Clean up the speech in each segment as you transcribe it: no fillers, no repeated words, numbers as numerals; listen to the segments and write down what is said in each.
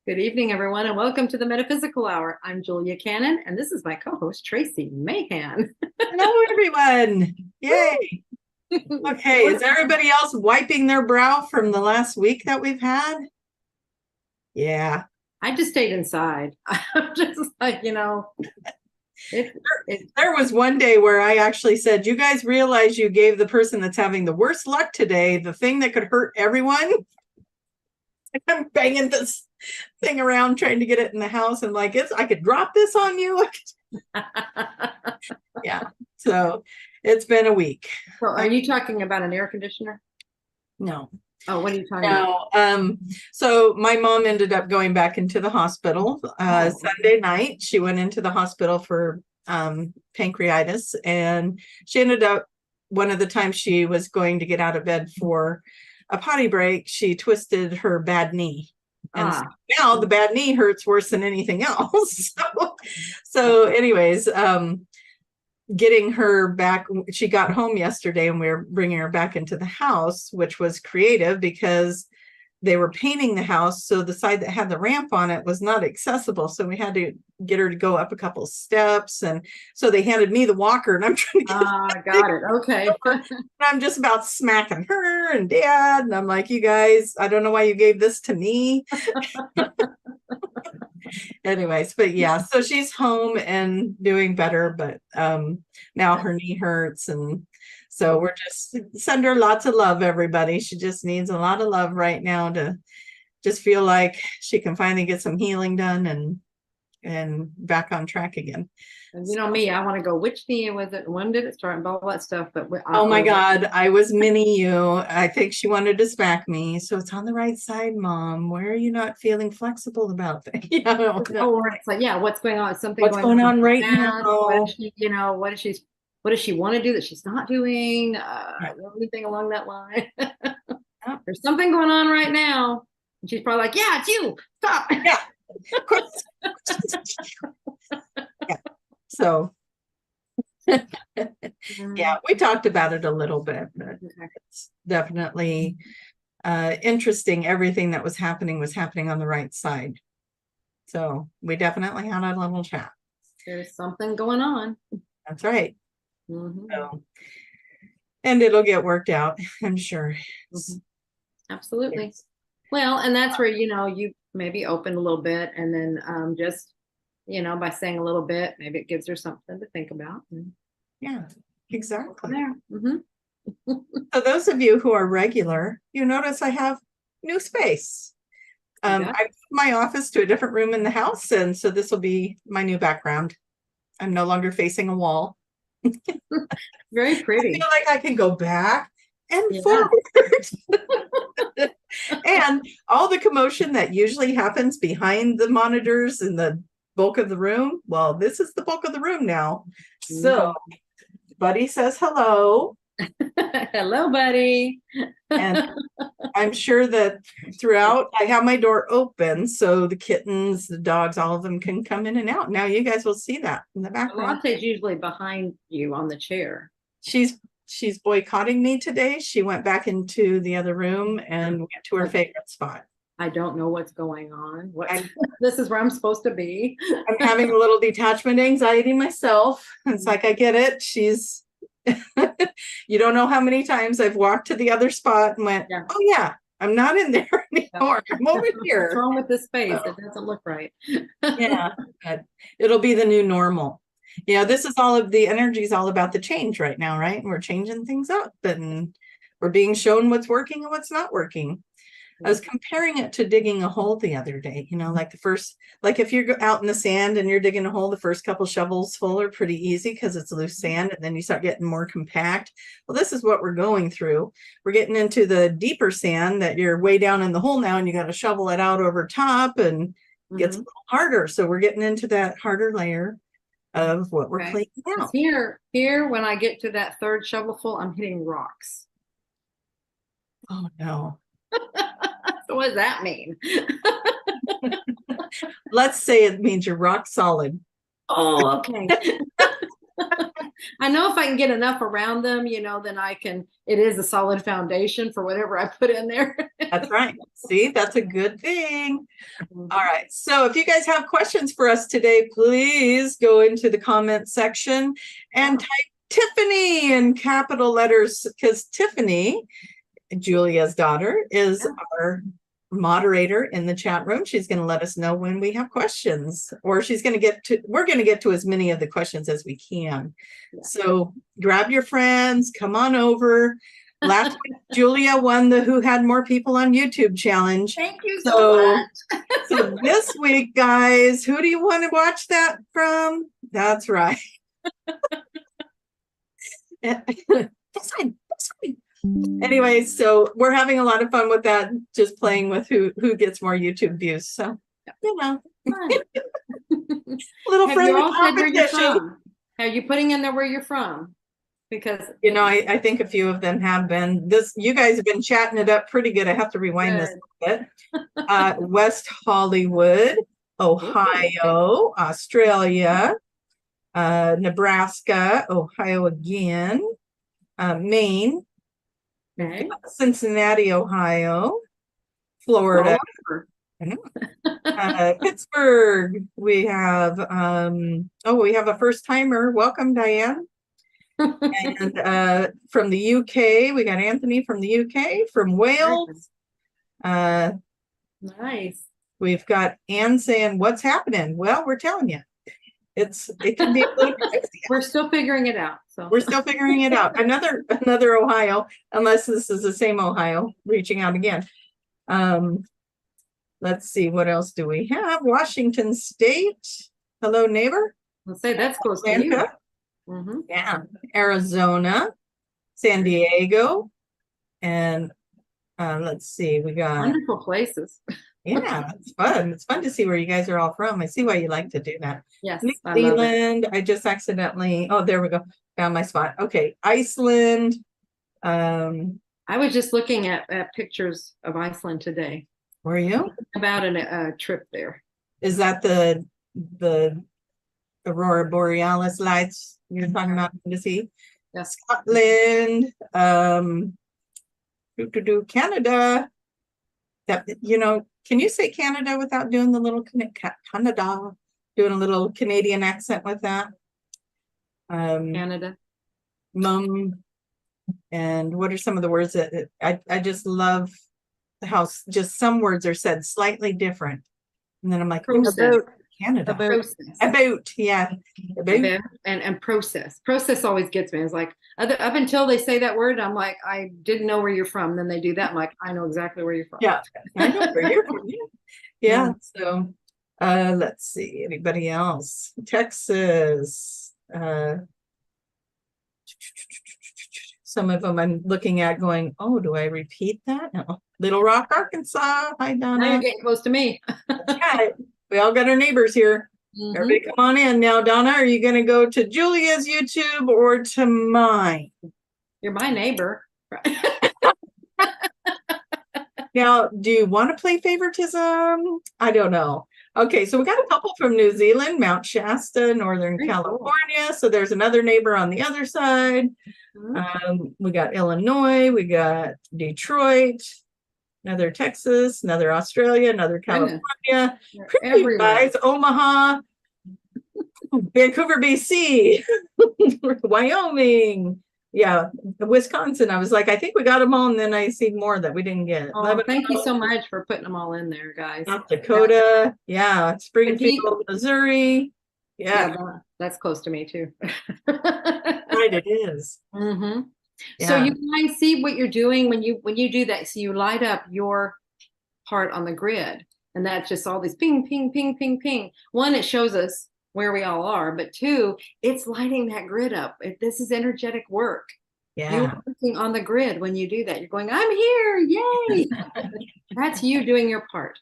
Good evening, everyone, and welcome to the Metaphysical Hour. I'm Julia Cannon, and this is my co-host, Tracie Mahan. Hello, everyone. Yay. Okay, is everybody else wiping their brow from the last week that we've had? Yeah. I just stayed inside. I'm just like, There was one day where I actually said, you guys realize you gave the person that's having the worst luck today the thing that could hurt everyone? I'm banging this thing around trying to get it in the house. And like, I could drop this on you. Yeah. So it's been a week. So are you talking about an air conditioner? No. Oh, what are you talking about? So my mom ended up going back into the hospital Sunday night. She went into the hospital for pancreatitis, and she ended up, one of the times she was going to get out of bed for a potty break, she twisted her bad knee. And so now the bad knee hurts worse than anything else. So anyways, getting her back, she got home yesterday and we were bringing her back into the house, which was creative because they were painting the house, so the side that had the ramp on it was not accessible, so we had to get her to go up a couple of steps, and so they handed me the walker, and I'm trying to got it. Okay. And I'm just about smacking her and Dad, and I'm like, you guys, I don't know why you gave this to me. Anyways, but yeah, so she's home and doing better, but now her knee hurts, and so we're just send her lots of love, everybody. She just needs a lot of love right now to just feel like she can finally get some healing done and back on track again. And me, I want to go, which knee was it? When did it start and all that stuff? But oh my God, I was mini you. I think she wanted to smack me. So it's on the right side, Mom. Why are you not feeling flexible about that? It's like, yeah, what's going on? Something what's going on right now? What does she want to do that she's not doing? Anything along that line? There's something going on right now. And she's probably like, yeah, it's you. Stop. Yeah. Of course. Yeah. So yeah, we talked about it a little bit, but it's definitely interesting. Everything that was happening on the right side. So we definitely had a little chat. There's something going on. That's right. So, and it'll get worked out, I'm sure. Absolutely. Well, and that's where, you maybe open a little bit, and then just, by saying a little bit, maybe it gives her something to think about. Yeah, exactly. There. So those of you who are regular, you notice I have new space. I moved my office to a different room in the house, and so this will be my new background. I'm no longer facing a wall. Very pretty. I feel like I can go back and forward. And all the commotion that usually happens behind the monitors in the bulk of the room, well, this is the bulk of the room now. So Buddy says hello. Hello, Buddy. And I'm sure that throughout I have my door open so the kittens, the dogs, all of them can come in and out. Now you guys will see that in the background. Late's usually behind you on the chair. She's boycotting me today. She went back into the other room and went to her favorite spot. I don't know what's going on. This is where I'm supposed to be. I'm having a little detachment anxiety myself. It's like, I get it. She's you don't know how many times I've walked to the other spot and went, oh yeah, I'm not in there anymore. I'm over here. What's wrong with this space? It doesn't look right. Yeah, it'll be the new normal. Yeah, this is all of the energy is all about the change right now, right? And we're changing things up, and we're being shown what's working and what's not working. I was comparing it to digging a hole the other day, like if you're out in the sand and you're digging a hole, the first couple shovels full are pretty easy because it's loose sand, and then you start getting more compact. Well, this is what we're going through. We're getting into the deeper sand that you're way down in the hole now, and you got to shovel it out over top, and it gets a little harder. So we're getting into that harder layer of what we're cleaning out. Here, when I get to that third shovelful, I'm hitting rocks. Oh no. So what does that mean? Let's say it means you're rock solid. Oh, okay. I know if I can get enough around them, then it is a solid foundation for whatever I put in there. That's right. See, that's a good thing. All right. So if you guys have questions for us today, please go into the comment section and type Tiffany in capital letters, because Tiffany, Julia's daughter, is our moderator in the chat room. She's going to let us know when we have questions, or we're going to get to as many of the questions as we can. So grab your friends, come on over. Last week, Julia won the Who Had More People on YouTube challenge. Thank you so much. So this week, guys, who do you want to watch that from? That's right. That's fine. Anyway, so we're having a lot of fun with that, just playing with who gets more YouTube views. So, little friendly competition. Are you putting in there where you're from? Because I think a few of them have been. You guys have been chatting it up pretty good. I have to rewind this a bit. West Hollywood, Ohio, Australia, Nebraska, Ohio again, Maine. Okay. Cincinnati, Ohio, Florida, Pittsburgh. We have we have a first timer. Welcome, Diane. And from the UK, we got Anthony from the UK, from Wales. Nice. We've got Anne saying, "What's happening?" Well, we're telling you. It can be a little crazy. We're still figuring it out. So we're still figuring it out. Another Ohio, unless this is the same Ohio reaching out again. Let's see, what else do we have? Washington State. Hello, neighbor. Let's say that's close to you. Mm-hmm. Yeah. Arizona, San Diego, and let's see, we got wonderful places. Yeah, it's fun. It's fun to see where you guys are all from. I see why you like to do that. Yes. New Zealand. I just accidentally, there we go. Found my spot. Okay. Iceland. I was just looking at pictures of Iceland today. Were you? About a trip there. Is that the Aurora Borealis lights you're talking about to see? Yes. Scotland. Canada. That, can you say Canada without doing the little Canada, doing a little Canadian accent with that? Canada. And what are some of the words that I just love how just some words are said slightly different. And then I'm like, about Canada. About, yeah. About. And process. Process always gets me. It's like, up until they say that word, I'm like, I didn't know where you're from. Then they do that. I'm like, I know exactly where you're from. Yeah, I know where you're from. Yeah. So let's see. Anybody else? Texas. Some of them I'm looking at going, do I repeat that? No. Little Rock, Arkansas. Hi, Donna. Now you're getting close to me. Yeah, we all got our neighbors here. Mm-hmm. Everybody come on in. Now, Donna, are you going to go to Julia's YouTube or to mine? You're my neighbor. Now, do you want to play favoritism? I don't know. Okay, so we got a couple from New Zealand, Mount Shasta, Northern California. Cool. So there's another neighbor on the other side. Mm-hmm. We got Illinois, we got Detroit, another Texas, another Australia, another California. Pretty guys, Omaha, Vancouver, BC, Wyoming. Yeah, Wisconsin. I was like, I think we got them all, and then I see more that we didn't get. Thank you so much for putting them all in there, guys. South Dakota, Springfield, Missouri. Yeah, that's close to me too. Right, it is. Mm-hmm. Yeah. So you guys see what you're doing when you do that. So you light up your part on the grid, and that's just all these ping, ping, ping, ping, ping. One, it shows us where we all are, but two, it's lighting that grid up. This is energetic work. Yeah. You're working on the grid when you do that. You're going, I'm here, yay. That's you doing your part.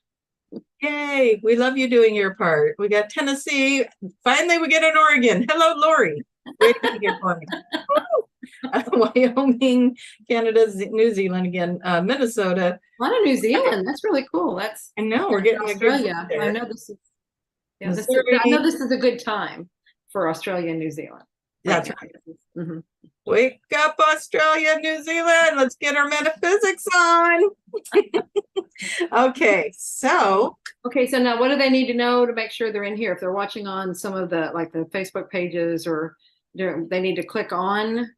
Yay, we love you doing your part. We got Tennessee. Finally, we get an Oregon. Hello, Lori. Great to be here for me. Wyoming, Canada, New Zealand again, Minnesota. A lot of New Zealand. That's really cool. I know we're getting Australia. I know this is. Yeah, I know this is a good time for Australia and New Zealand. That's right. Mm-hmm. Wake up, Australia, New Zealand. Let's get our metaphysics on. Okay, so now what do they need to know to make sure they're in here? If they're watching on some of the the Facebook pages, or they need to click on,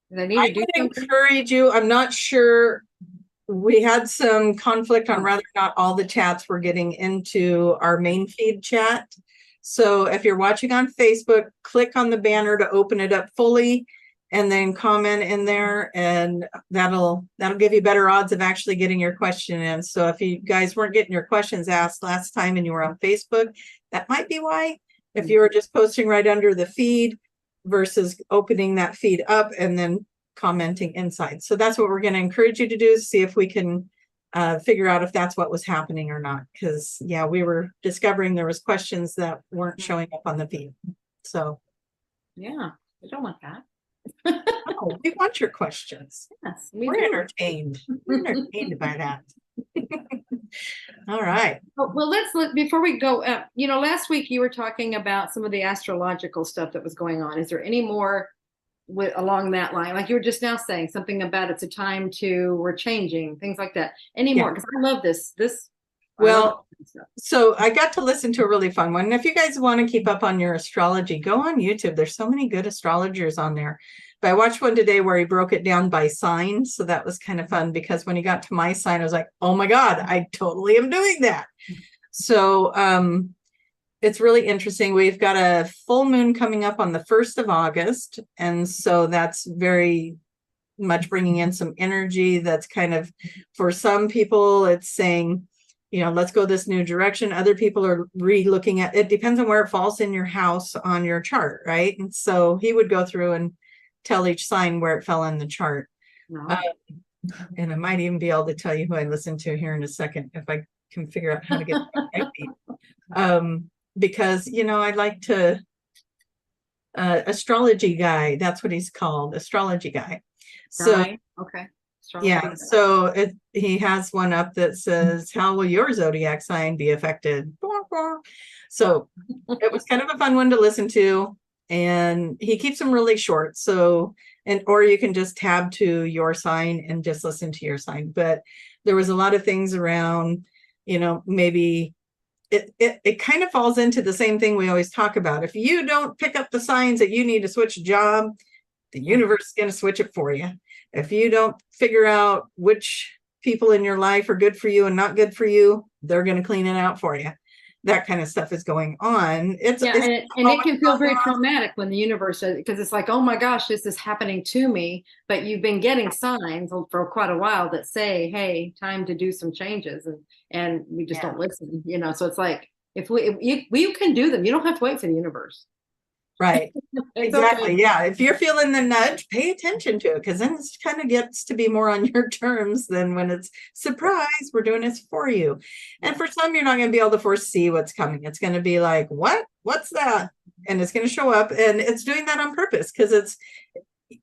they need to do something? Encourage you. I'm not sure. We had some conflict on whether or not all the chats were getting into our main feed chat. So if you're watching on Facebook, click on the banner to open it up fully, and then comment in there, and that'll give you better odds of actually getting your question in. So if you guys weren't getting your questions asked last time and you were on Facebook, that might be why. If you were just posting right under the feed versus opening that feed up and then commenting inside. So that's what we're going to encourage you to do, see if we can figure out if that's what was happening or not. Because yeah, we were discovering there was questions that weren't showing up on the feed. So yeah, we don't want that. Oh, we want your questions. Yes, we're entertained. We're entertained by that. All right. Well, let's look before we go. Last week you were talking about some of the astrological stuff that was going on. Is there any more along that line? Like you were just now saying something about it's a time we're changing, things like that. Any more? Because I love this. Well, so I got to listen to a really fun one. And if you guys want to keep up on your astrology, go on YouTube. There's so many good astrologers on there. But I watched one today where he broke it down by sign. So that was kind of fun, because when he got to my sign, I was like, oh my God, I totally am doing that. So it's really interesting. We've got a full moon coming up on the 1st of August. And so that's very much bringing in some energy. That's kind of, for some people, it's saying, let's go this new direction. Other people are re-looking at it. Depends on where it falls in your house on your chart, right? And so he would go through and tell each sign where it fell in the chart. No. And I might even be able to tell you who I listened to here in a second, if I can figure out how to get because, I like to, astrology guy, that's what he's called, astrology guy. So, okay. Yeah, so he has one up that says, how will your zodiac sign be affected? So it was kind of a fun one to listen to, and he keeps them really short. So, or you can just tab to your sign and just listen to your sign. But there was a lot of things around, maybe it kind of falls into the same thing we always talk about. If you don't pick up the signs that you need to switch a job, the universe is going to switch it for you. If you don't figure out which people in your life are good for you and not good for you, they're going to clean it out for you. That kind of stuff is going on. And it can feel very traumatic when the universe does, because it's like, oh my gosh, this is happening to me. But you've been getting signs for quite a while that say, hey, time to do some changes, and we just don't listen. So it's like, if we can do them, you don't have to wait for the universe. Right. Exactly. Okay. Yeah. If you're feeling the nudge, pay attention to it, because then it kind of gets to be more on your terms than when it's surprise, we're doing this for you. And for some, you're not going to be able to foresee what's coming. It's going to be like, what's that? And it's going to show up, and it's doing that on purpose, because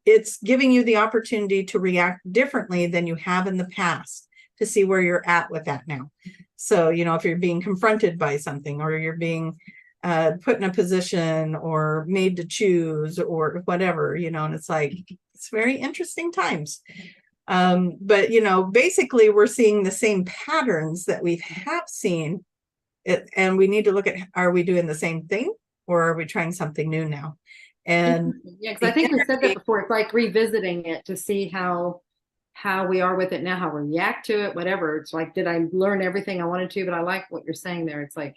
it's giving you the opportunity to react differently than you have in the past, to see where you're at with that now. So, if you're being confronted by something, or you're being put in a position or made to choose or whatever, and it's like, it's very interesting times. But, basically we're seeing the same patterns that we have seen it, and we need to look at, are we doing the same thing, or are we trying something new now? And because I think we said that before. It's like revisiting it to see how we are with it now, how we react to it, whatever. It's like, did I learn everything I wanted to? But I like what you're saying there. It's like,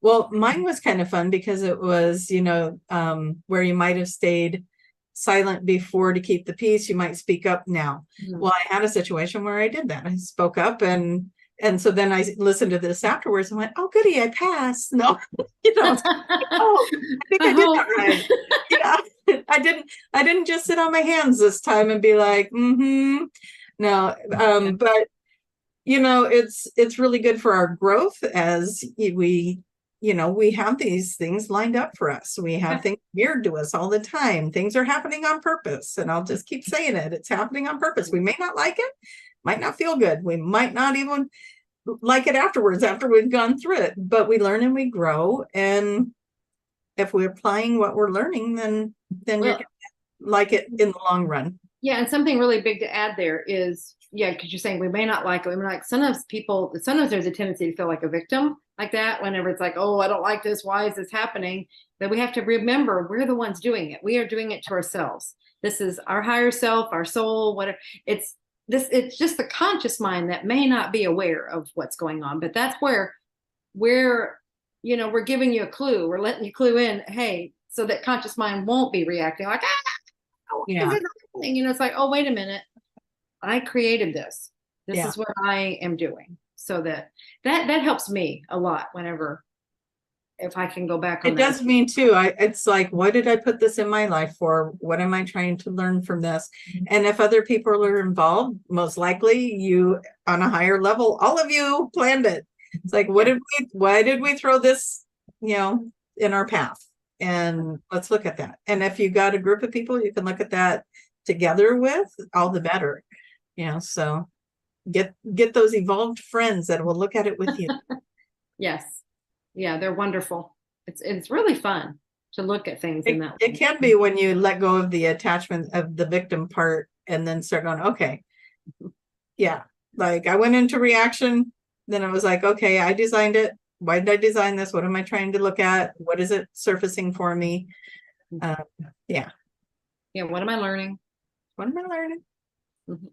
well, mine was kind of fun, because it was, where you might have stayed silent before to keep the peace, you might speak up now. Mm-hmm. Well, I had a situation where I did that. I spoke up, and so then I listened to this afterwards and went, oh, goody, I passed. No, oh, I think I did that right. Yeah, I didn't just sit on my hands this time and be like, no, but it's really good for our growth, as we have these things lined up for us. We have things mirrored to us all the time. Things are happening on purpose. And I'll just keep saying it. It's happening on purpose. We may not like it, might not feel good. We might not even like it afterwards, after we've gone through it, but we learn and we grow. And if we're applying what we're learning, then then you're Well, gonna like it in the long run. yeah, and something really big to add there is, yeah, because you're saying we may not like it. We're like, sometimes there's a tendency to feel like a victim like that whenever it's like, oh, I don't like this. Why is this happening? That we have to remember we're the ones doing it. We are doing it to ourselves. This is our higher self, our soul, whatever. It's just the conscious mind that may not be aware of what's going on. But that's where we're giving you a clue. We're letting you clue in, hey, so that conscious mind won't be reacting like, why is Yeah. it happening? It's like, oh, wait a minute. I created this. This Yeah. is what I am doing. So that helps me a lot whenever, if I can go back on It that. does me too. It's like, what did I put this in my life for? What am I trying to learn from this? And if other people are involved, most likely you on a higher level, all of you planned it. It's like, why did we throw this, in our path? And let's look at that. And if you got a group of people you can look at that together with, all the better. So get those evolved friends that will look at it with you. Yes. Yeah, they're wonderful. It's really fun to look at things in that way. It can be when you let go of the attachment of the victim part and then start going, okay, yeah, like I went into reaction, then I was like, okay, I designed it. Why did I design this? What am I trying to look at? What is it surfacing for me? Yeah. Yeah, what am I learning? What am I learning?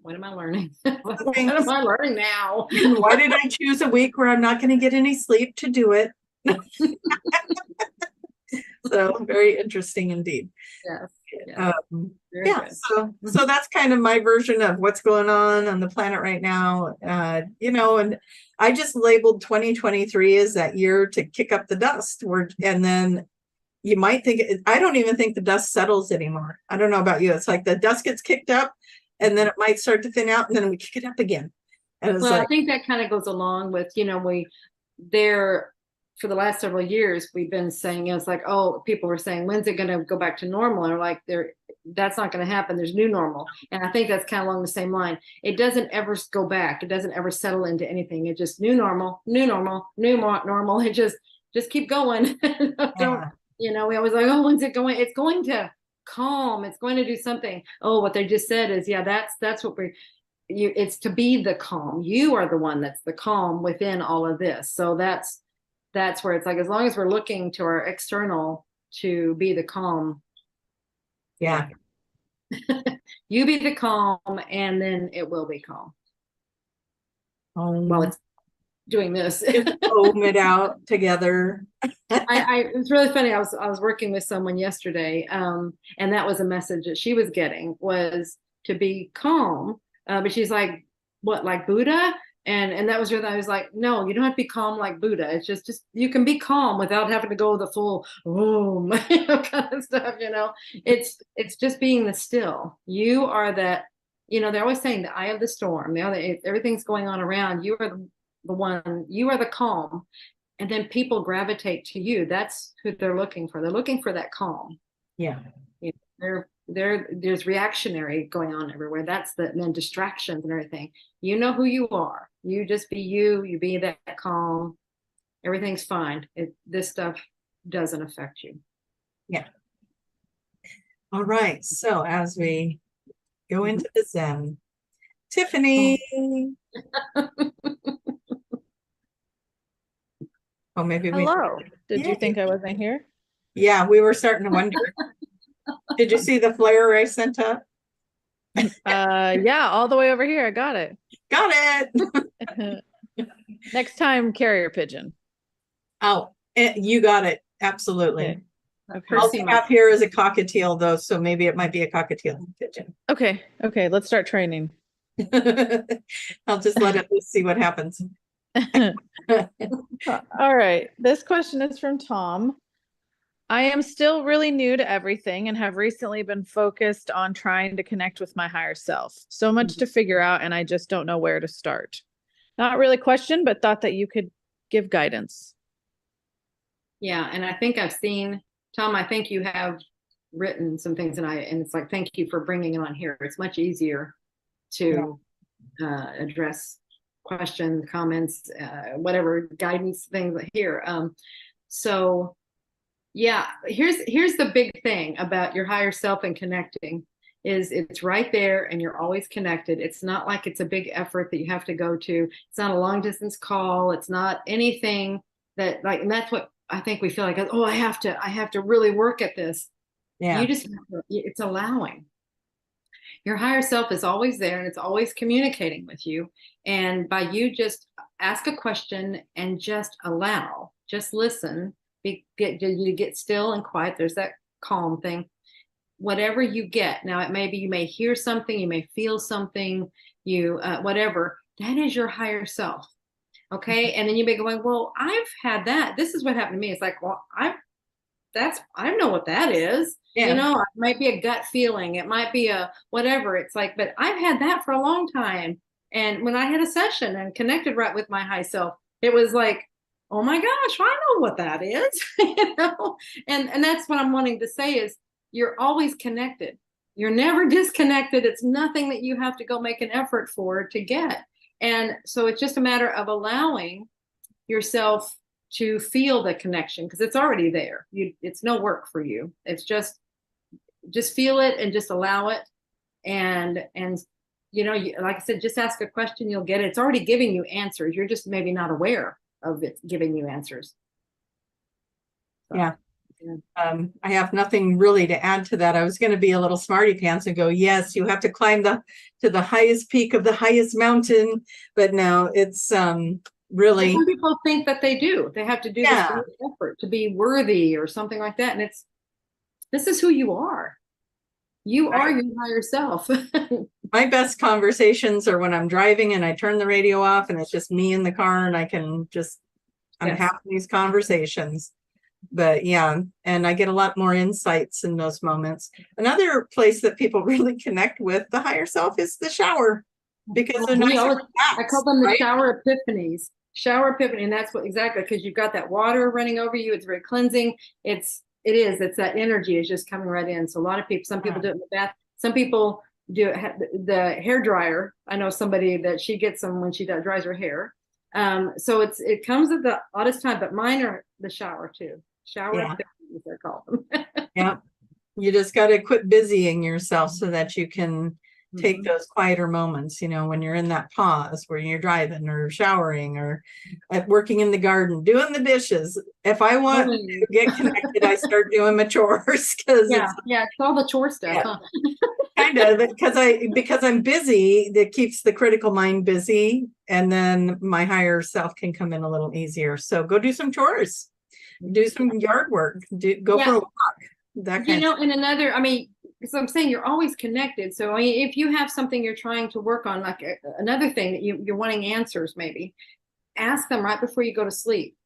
What am I learning? What am I learning now? And why did I choose a week where I'm not going to get any sleep to do it? So very interesting indeed. Yes. Yeah. So that's kind of my version of what's going on the planet right now. And I just labeled 2023 as that year to kick up the dust. And then you might think, I don't even think the dust settles anymore. I don't know about you. It's like the dust gets kicked up and then it might start to thin out and then we kick it up again. And it's I think that kind of goes along with, for the last several years, we've been saying, it's like, oh, people were saying, when's it going to go back to normal? And like, that's not going to happen. There's new normal. And I think that's kind of along the same line. It doesn't ever go back. It doesn't ever settle into anything. It just new normal, new normal, new normal. It just keep going. We always like, oh, when's it going? It's going to calm. It's going to do something. Oh, what they just said is, yeah, that's what it's to be the calm. You are the one that's the calm within all of this. So that's where it's like, as long as we're looking to our external to be the calm. Yeah. You be the calm and then it will be calm. Well, it's doing this. Foam it out together. It was really funny. I was working with someone yesterday, and that was a message that she was getting, was to be calm. But she's like, what, like Buddha? And that was where I was like, no, you don't have to be calm like Buddha. It's just you can be calm without having to go the full boom, kind of stuff. It's just being the still. You are that. They're always saying the eye of the storm. Everything's going on around. You are the one. You are the calm, and then people gravitate to you. That's who they're looking for. They're looking for that calm. Yeah. There's reactionary going on everywhere. And then distractions and everything. You know who you are. You just be you. You be that calm. Everything's fine. This stuff doesn't affect you. Yeah. All right. So as we go into the Zen, Tiffany. Oh, maybe hello. Did you think I wasn't here? Yeah, we were starting to wonder. Did you see the flare I sent up? Yeah, all the way over here. I got it. Got it. Next time, carrier pigeon. Oh, you got it. Absolutely. Okay. I'll take up here as a cockatiel though, so maybe it might be a cockatiel pigeon. Okay. Let's start training. I'll just let it see what happens. All right. This question is from Tom. I am still really new to everything and have recently been focused on trying to connect with my higher self. So much to figure out, and I just don't know where to start. Not really a question, but thought that you could give guidance. Yeah, and I think I've seen, Tom, I think you have written some things, and it's like, thank you for bringing it on here. It's much easier to address questions, comments, whatever guidance things here. So Yeah, here's the big thing about your higher self and connecting is it's right there and you're always connected. It's not like it's a big effort that you have to go to. It's not a long distance call. It's not anything that like, and that's what I think we feel like, oh, I have to really work at this. Yeah. You just, it's allowing. Your higher self is always there and it's always communicating with you. And by you just ask a question and just allow, just listen, you get still and quiet. There's that calm thing. Whatever you get, now it may be you may hear something, you may feel something, you whatever, that is your higher self. Okay. And then you may be going, well, I've had that. This is what happened to me. It's like, well, I don't know what that is. Yeah. You know, it might be a gut feeling. It might be a whatever. It's like, but I've had that for a long time. And when I had a session and connected right with my high self, it was like, oh my gosh, I know what that is. You know, and that's what I'm wanting to say is you're always connected. You're never disconnected. It's nothing that you have to go make an effort for to get. And so it's just a matter of allowing yourself to feel the connection because it's already there. It's no work for you. It's just feel it and just allow it. And you know, like I said, just ask a question, you'll get it. It's already giving you answers. You're just maybe not aware of it giving you answers. So, yeah. I have nothing really to add to that. I was going to be a little smarty pants and go, yes, you have to climb to the highest peak of the highest mountain. But no, it's really. Some people think that they do. They have to do this effort to be worthy or something like that. And this is who you are. You are your higher self. My best conversations are when I'm driving and I turn the radio off and it's just me in the car and I can just, I'm having these conversations. But yeah, and I get a lot more insights in those moments. Another place that people really connect with the higher self is the shower because they're nice. I call them the shower epiphanies. Shower epiphany, and that's what exactly because you've got that water running over you. It's very cleansing. It's that energy is just coming right in. So a lot of people, some people do it in the bath. Some people do it, the hair dryer. I know somebody that she gets them when she dries her hair. So it comes at the oddest time, but mine are the shower too. Shower epiphanies, they're called them. Yeah, you just got to quit busying yourself so that you can take those quieter moments, you know, when you're in that pause where you're driving or showering or working in the garden, doing the dishes. If I want to get connected, I start doing my chores because it's all the chore stuff. Huh? Kind of because I'm busy, that keeps the critical mind busy, and then my higher self can come in a little easier. So go do some chores, do some yard work, go for a walk. That kind and another, I mean, so I'm saying you're always connected. So I mean, if you have something you're trying to work on, like another thing that you're wanting answers, maybe ask them right before you go to sleep,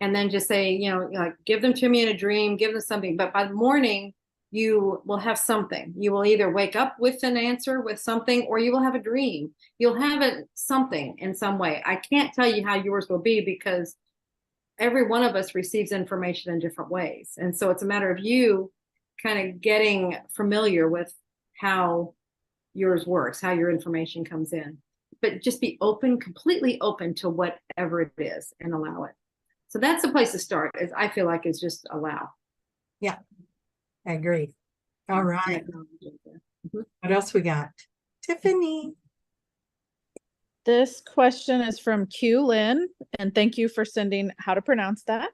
and then just say, you know, like give them to me in a dream, give them something. But by the morning, you will have something. You will either wake up with an answer with something, or you will have a dream. You'll have something in some way. I can't tell you how yours will be because every one of us receives information in different ways. And so it's a matter of you kind of getting familiar with how yours works, how your information comes in. But just be open, completely open to whatever it is and allow it. So that's the place to start, is I feel like is just allow. Yeah, I agree. All right. What else we got? Tiffany. This question is from Q Lynn, and thank you for sending how to pronounce that.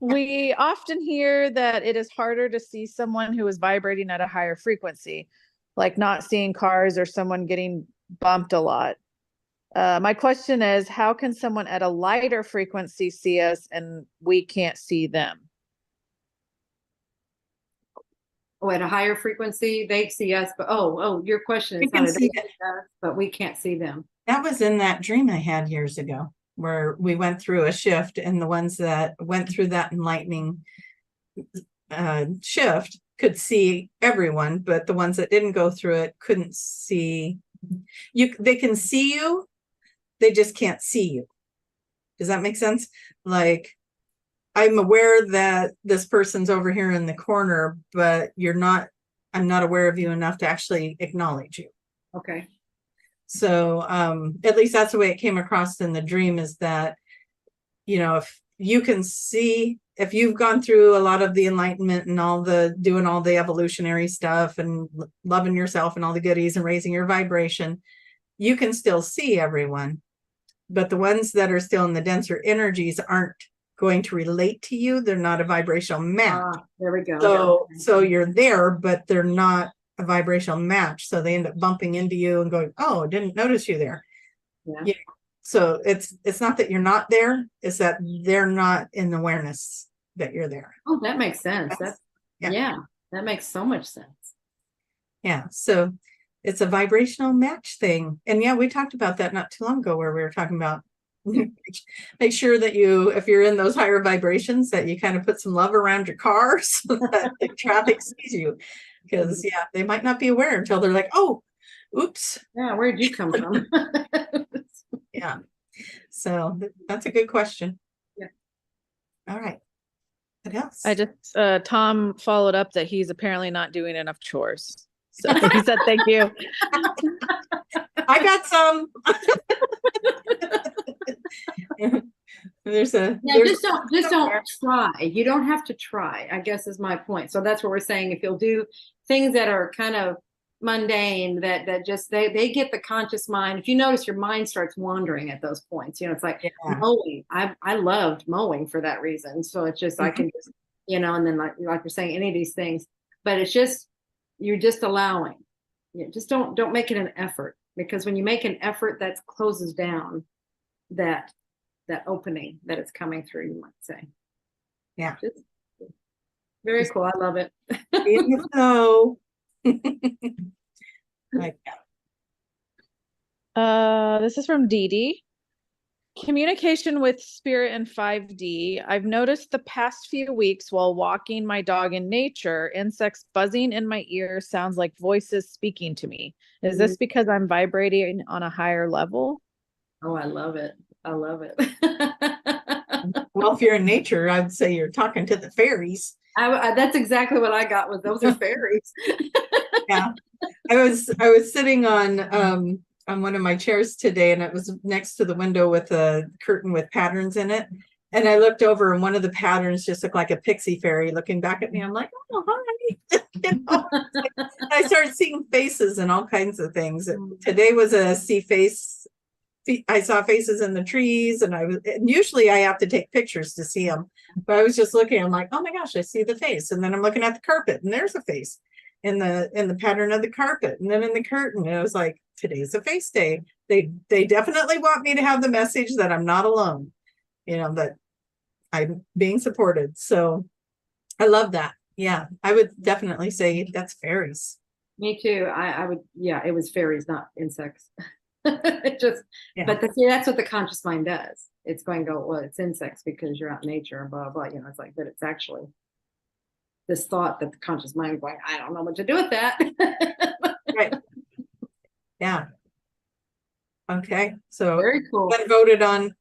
We often hear that it is harder to see someone who is vibrating at a higher frequency, like not seeing cars or someone getting bumped a lot. My question is, how can someone at a lighter frequency see us and we can't see them? Oh, at a higher frequency, they see us, but your question is how do they see us, but we can't see them. That was in that dream I had years ago, where we went through a shift, and the ones that went through that enlightening shift could see everyone, but the ones that didn't go through it couldn't see you. They can see you, they just can't see you. Does that make sense? Like, I'm aware that this person's over here in the corner, but I'm not aware of you enough to actually acknowledge you. Okay. So at least that's the way it came across in the dream, is that, you know, if you can see, if you've gone through a lot of the enlightenment and doing all the evolutionary stuff and loving yourself and all the goodies and raising your vibration, you can still see everyone. But the ones that are still in the denser energies aren't going to relate to you. They're not a vibrational match. There we go. So you're there, but they're not a vibrational match. So they end up bumping into you and going, oh, didn't notice you there. Yeah. So it's not that you're not there, it's that they're not in awareness that you're there. Oh, that makes sense. Yeah, that makes so much sense. Yeah. So it's a vibrational match thing. And yeah, we talked about that not too long ago, where we were talking about make sure that if you're in those higher vibrations, that you kind of put some love around your car so that the traffic sees you. Because they might not be aware until they're like, oh, oops. Yeah, where'd you come from? Yeah. So that's a good question. Yeah. All right. What else? I just Tom followed up that he's apparently not doing enough chores. So he said thank you. I got some. Just don't try. You don't have to try, I guess is my point. So that's what we're saying. If you'll do things that are kind of mundane, that just they get the conscious mind. If you notice, your mind starts wandering at those points. It's like mowing. I loved mowing for that reason. So it's just I can just and then like we're saying, any of these things, but it's just you're just allowing. Just don't make it an effort, because when you make an effort, that closes down that opening that it's coming through, you might say. Yeah. Very cool. I love it. So like this is from Dee Dee. Communication with spirit in 5D. I've noticed the past few weeks while walking my dog in nature, insects buzzing in my ear sounds like voices speaking to me. Is this because I'm vibrating on a higher level? Oh, I love it. I love it. Well, if you're in nature, I would say you're talking to the fairies. That's exactly what I got with those are fairies. Yeah. I was sitting on one of my chairs today, and it was next to the window with a curtain with patterns in it. And I looked over, and one of the patterns just looked like a pixie fairy looking back at me. I'm like, oh, hi. I started seeing faces and all kinds of things. Today was a I saw faces in the trees, and usually I have to take pictures to see them, but I was just looking. I'm like, oh my gosh, I see the face. And then I'm looking at the carpet, and there's a face in the pattern of the carpet, and then in the curtain. And I was like, today's a face day. They definitely want me to have the message that I'm not alone, that I'm being supported. So I love that. Yeah, I would definitely say that's fairies. Me too. I would. Yeah, it was fairies, not insects. It just, but that's what the conscious mind does. It's going to go, well, it's insects because you're out in nature and blah, blah, it's like, but it's actually this thought that the conscious mind going, I don't know what to do with that. Right. Yeah. Okay. So very cool. That voted on,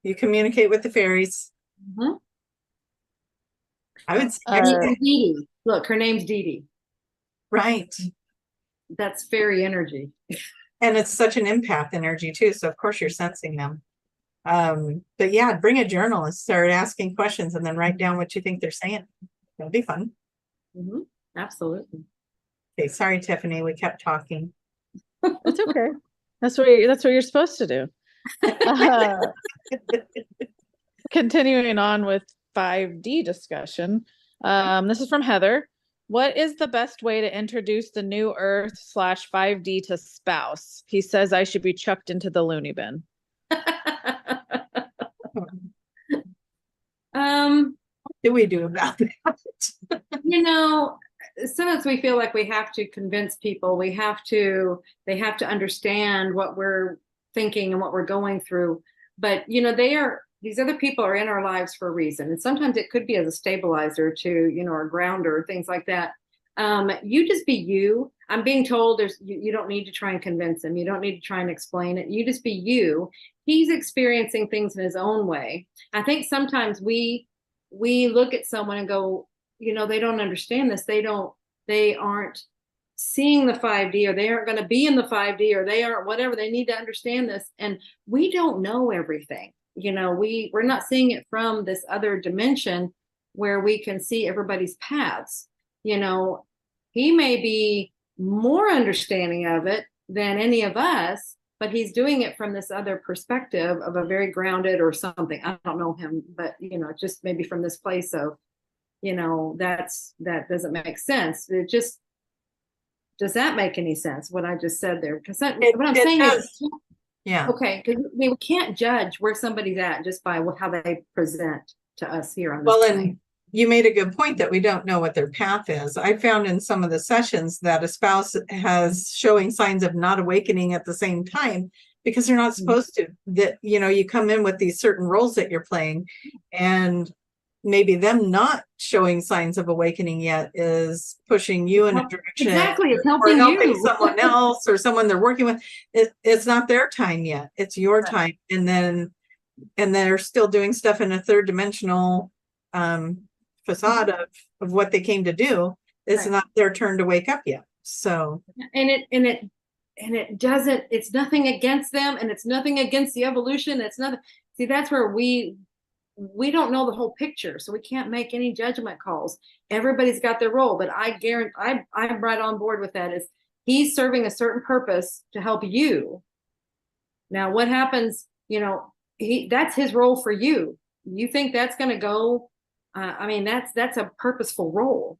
you communicate with the fairies. I would say Dee Dee. Look, her name's Dee Dee. Right. That's fairy energy. And it's such an empath energy too. So of course you're sensing them. But yeah, bring a journal and start asking questions, and then write down what you think they're saying. That'll be fun. Absolutely. Okay, sorry, Tiffany, we kept talking. It's okay. That's what you're supposed to do. Continuing on with 5D discussion. This is from Heather. What is the best way to introduce the new Earth /5D to spouse? He says I should be chucked into the loony bin. What do we do about that? Sometimes we feel like we have to convince people. They have to understand what we're thinking and what we're going through. But these other people are in our lives for a reason. And sometimes it could be as a stabilizer to, or a grounder or things like that. You just be you. I'm being told you don't need to try and convince him. You don't need to try and explain it. You just be you. He's experiencing things in his own way. I think sometimes we look at someone and go, they don't understand this. They aren't seeing the 5D, or they aren't going to be in the 5D, or they aren't whatever. They need to understand this. And we don't know everything. we're not seeing it from this other dimension where we can see everybody's paths. He may be more understanding of it than any of us, but he's doing it from this other perspective of a very grounded or something. I don't know him, but just maybe from this place of, that doesn't make sense. It just, does that make any sense, what I just said there? Because what I'm saying is, yeah. okay, because we can't judge where somebody's at just by how they present to us here on this Well, plane. and you made a good point that we don't know what their path is. I found in some of the sessions that a spouse has showing signs of not awakening at the same time because they're not supposed to. That, you come in with these certain roles that you're playing, and maybe them not showing signs of awakening yet is pushing you in a direction. Exactly, it's or helping you. someone else or someone they're working with. It's not their time yet. It's your time. And they're still doing stuff in a third dimensional facade of what they came to do. It's not their turn to wake up yet. So and it doesn't, it's nothing against them, and it's nothing against the evolution. It's nothing. See, that's where we don't know the whole picture, so we can't make any judgment calls. Everybody's got their role, but I guarantee I'm right on board with that. Is he's serving a certain purpose to help you. Now what happens, that's his role for you. You think that's going to go, that's a purposeful role,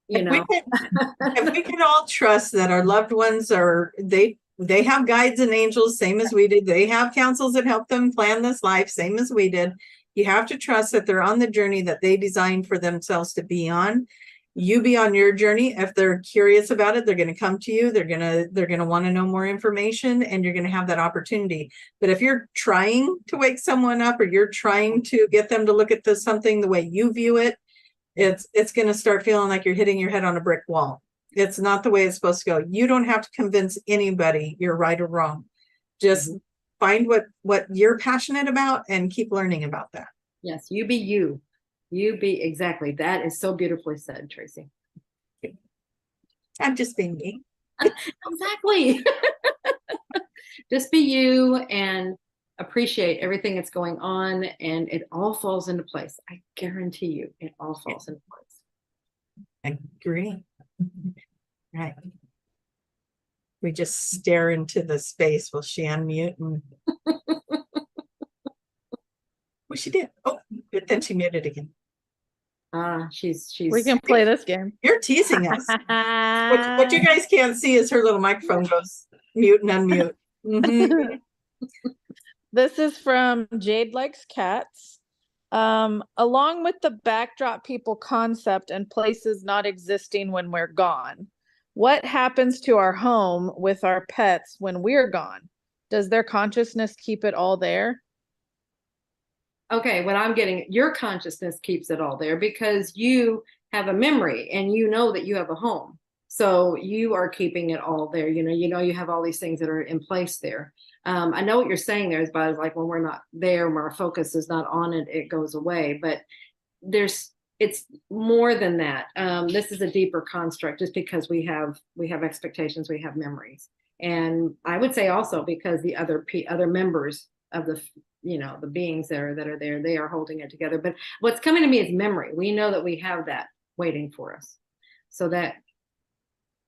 if we can all trust that our loved ones they have guides and angels, same as we did. They have counsels that help them plan this life, same as we did. You have to trust that they're on the journey that they designed for themselves to be on. You be on your journey. If they're curious about it, they're going to come to you. They're going to want to know more information, and you're going to have that opportunity. But if you're trying to wake someone up, or you're trying to get them to look at something the way you view it, it's going to start feeling like you're hitting your head on a brick wall. It's not the way it's supposed to go. You don't have to convince anybody you're right or wrong. Just find what you're passionate about and keep learning about that. Yes, you be you. You be exactly. That is so beautifully said, Tracie. I'm just being me. Exactly. Just be you and appreciate everything that's going on, and it all falls into place. I guarantee you, it all falls into place. I agree. Right. We just stare into the space. Will she unmute? And well, she did. Oh, but then she muted again. She's. We can play this game. You're teasing us. What you guys can't see is her little microphone goes mute and unmute. Mm-hmm. This is from Jade Likes Cats. Along with the backdrop people concept and places not existing when we're gone, what happens to our home with our pets when we're gone? Does their consciousness keep it all there? Okay, what I'm getting, your consciousness keeps it all there because you have a memory and you know that you have a home. So you are keeping it all there. You have all these things that are in place there. I know what you're saying there is about like when we're not there, when our focus is not on it, it goes away. But it's more than that. This is a deeper construct just because we have expectations, we have memories. And I would say also because the other members of the beings that are there, they are holding it together. But what's coming to me is memory. We know that we have that waiting for us. So that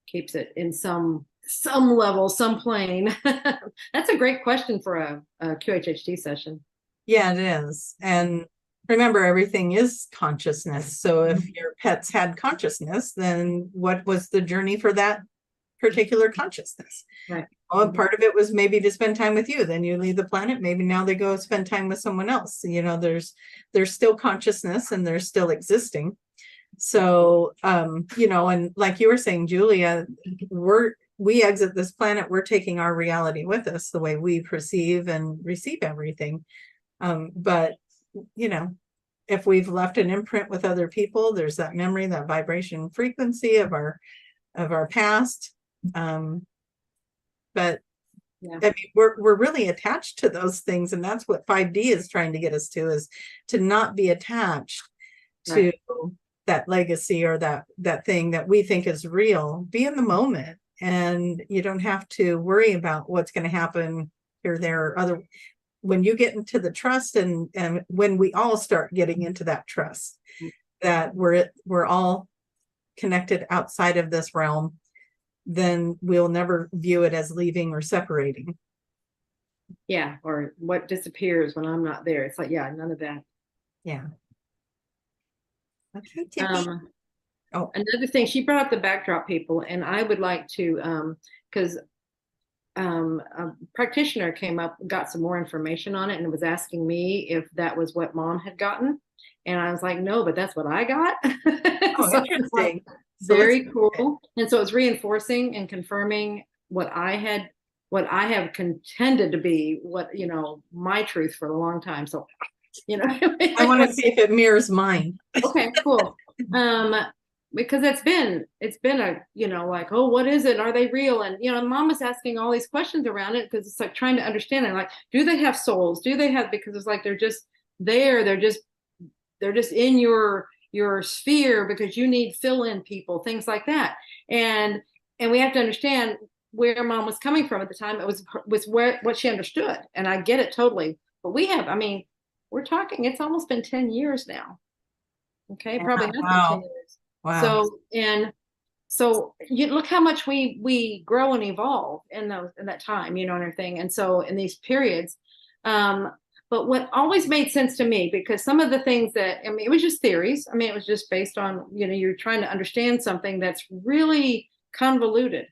keeps it in some level, some plane. That's a great question for a QHHT session. Yeah, it is. And remember, everything is consciousness. So if your pets had consciousness, then what was the journey for that particular consciousness? Right. Well, part of it was maybe to spend time with you. Then you leave the planet. Maybe now they go spend time with someone else. There's still consciousness and they're still existing. So, and like you were saying, Julia, we exit this planet, we're taking our reality with us, the way we perceive and receive everything. But if we've left an imprint with other people, there's that memory, that vibration frequency of our past. But yeah. I mean, we're really attached to those things, and that's what 5D is trying to get us to, is to not be attached to that legacy or that thing that we think is real. Be in the moment, and you don't have to worry about what's going to happen here, there, or other. when you get into the trust, and when we all start getting into that trust, that we're all connected outside of this realm, then we'll never view it as leaving or separating. Yeah, or what disappears when I'm not there. It's like, yeah, none of that. Yeah. Okay, Tiffy. Another thing, she brought up the backdrop people, and I would like to, because a practitioner came up, got some more information on it, and was asking me if that was what Mom had gotten. And I was like, no, but that's what I got. Oh, so interesting. Very cool. And so it's reinforcing and confirming what I have contended to be, what, my truth for a long time. So, I want to see if it mirrors mine. Okay, cool. Because it's been a, like, oh, what is it? Are they real? And, Mom was asking all these questions around it, because it's like trying to understand it. Like, do they have souls? Do they have, because it's like, they're just there. They're just in your sphere because you need fill-in people, things like that. And we have to understand where Mom was coming from at the time. It was what she understood. And I get it totally. But we're talking, it's almost been 10 years now. Okay. Yeah, Probably has been 10 years. Wow. So you look how much we grow and evolve in that time, and everything. And so in these periods, but what always made sense to me, because some of the things that, it was just theories. It was just based on, you're trying to understand something that's really convoluted.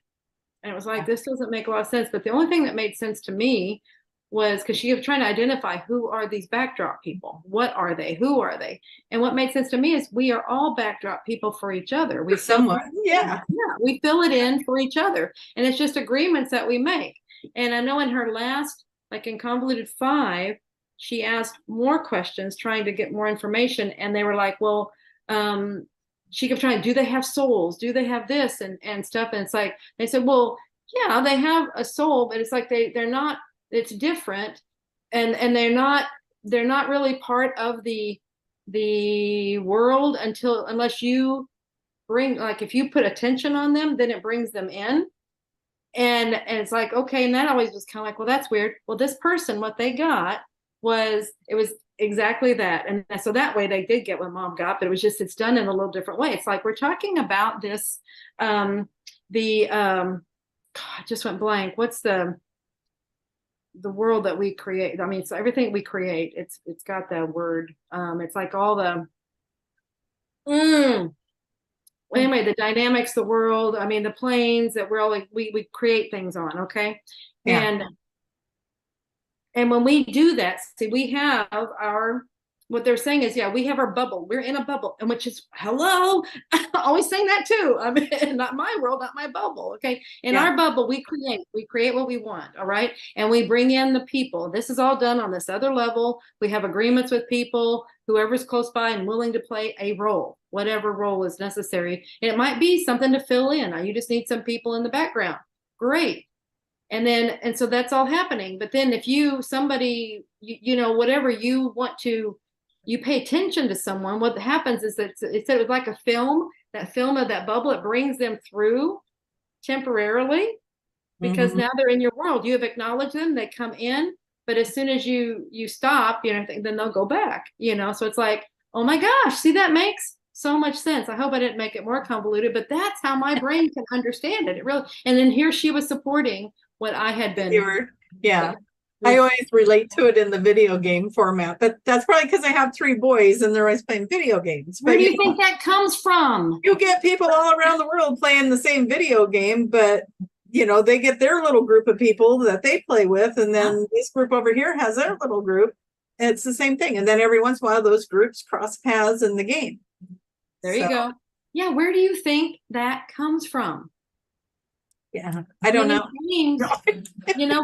And it was like, this doesn't make a lot of sense. But the only thing that made sense to me was because she was trying to identify, who are these backdrop people? What are they? Who are they? And what made sense to me is we are all backdrop people for each other. We we fill it in for each other. And it's just agreements that we make. And I know in her last, like in Convoluted 5, she asked more questions, trying to get more information. And they were like, well, she kept trying, do they have souls? Do they have this and stuff? And it's like, they said, well, yeah, they have a soul, but it's like they're not, it's different, and they're not really part of the world unless you bring, like, if you put attention on them, then it brings them in. And it's like, okay. And that always was kind of like, well, that's weird. Well, this person, what they got was exactly that. And so that way they did get what Mom got, but it was just, it's done in a little different way. It's like, we're talking about this, God, I just went blank. What's the world that we create? So everything we create, it's got that word. It's like all the, anyway, the dynamics, the world, the planes that we're all like, we create things on. Okay. Yeah. And when we do that, see, we have what they're saying is, yeah, we have our bubble. We're in a bubble, and which is, hello, always saying that too. Not my world, not my bubble. Okay. In our bubble, we create what we want. All right. And we bring in the people. This is all done on this other level. We have agreements with people, whoever's close by and willing to play a role, whatever role is necessary. And it might be something to fill in. You just need some people in the background. Great. And so that's all happening. But then if somebody, whatever you want to, you pay attention to someone, what happens is that it was like a film, that film of that bubble, it brings them through temporarily, because now they're in your world. You have acknowledged them, they come in, but as soon as you stop, then they'll go back, so it's like, oh my gosh, see, that makes so much sense. I hope I didn't make it more convoluted, but that's how my brain can understand it. It really, and then here she was supporting what I had been. I always relate to it in the video game format, but that's probably because I have 3 boys and they're always playing video games. Where do you think that comes from? You get people all around the world playing the same video game, but they get their little group of people that they play with, and then this group over here has their little group. It's the same thing. And then every once in a while, those groups cross paths in the game. There you go. Yeah, where do you think that comes from? Yeah, I don't know.